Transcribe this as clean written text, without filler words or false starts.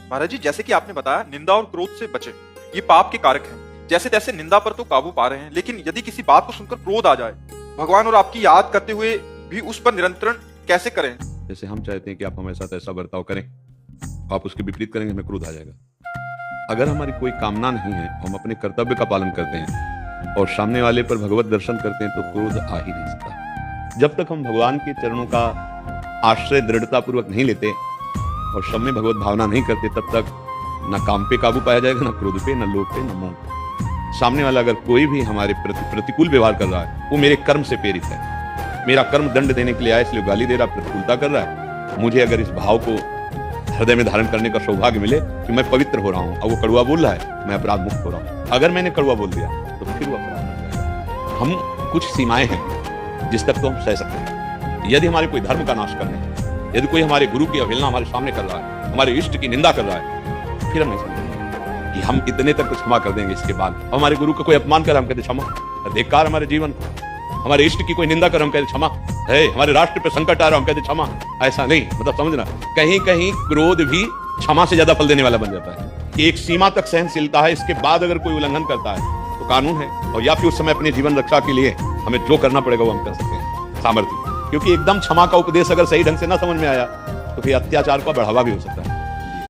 महाराज जी, जैसे कि आपने बताया निंदा और क्रोध से बचे, ये पाप के कारक हैं। जैसे तैसे निंदा पर तो काबू पा रहे हैं, लेकिन यदि किसी बात को सुनकर क्रोध आ जाए, भगवान और आपकी याद करते हुए भी उस पर नियंत्रण कैसे करें? जैसे हम चाहते हैं कि आप हमारे साथ ऐसा बर्ताव करें, आप उसके विपरीत करेंगे, हमें क्रोध आ जाएगा। अगर हमारी कोई कामना नहीं है, हम अपने कर्तव्य का पालन करते हैं और सामने वाले पर भगवत दर्शन करते हैं, तो क्रोध आ ही नहीं सकता। जब तक हम भगवान के चरणों का आश्रय दृढ़ता पूर्वक नहीं लेते और सब में भगवत भावना नहीं करते, तब तक न काम पे काबू पाया जाएगा, न क्रोध पे, न लोभ पे, न मोह पे। सामने वाला अगर कोई भी हमारे प्रति प्रतिकूल व्यवहार कर रहा है, वो मेरे कर्म से प्रेरित है। मेरा कर्म दंड देने के लिए आया, इसलिए गाली दे रहा, प्रतिकूलता कर रहा है। मुझे अगर इस भाव को हृदय में धारण करने का सौभाग्य मिले कि मैं पवित्र हो रहा हूँ और वो कड़वा बोल रहा है, मैं अपराध मुक्त हो रहा हूँ। अगर मैंने कड़वा बोल दिया तो फिर वो अपराध हो जाएगा। हम कुछ सीमाएं हैं जिस तक तो हम सह सकते हैं। यदि हमारे कोई धर्म का नाश करने, यदि कोई हमारे गुरु की अवहेलना हमारे सामने कर रहा है, हमारे इष्ट की निंदा कर रहा है, फिर हम नहीं समझेंगे कि हम इतने तक तो क्षमा कर देंगे। इसके बाद हमारे गुरु का कोई अपमान कर, हम कहते क्षमा, धिक्कार हमारे जीवन को। हमारे इष्ट की कोई निंदा कर, हम कहते क्षमा है। हमारे राष्ट्र पे संकट आ रहा, हम कहते क्षमा। ऐसा नहीं, मतलब समझना, कहीं कहीं क्रोध भी क्षमा से ज्यादा फल देने वाला बन जाता है। एक सीमा तक सहनशीलता है, इसके बाद अगर कोई उल्लंघन करता है तो कानून है, और या फिर उस समय अपने जीवन रक्षा के लिए हमें जो करना पड़ेगा वो हम कर सकते हैं, सामर्थ्य। क्योंकि एकदम क्षमा का उपदेश अगर सही ढंग से ना समझ में आया तो फिर अत्याचार का बढ़ावा भी हो सकता है।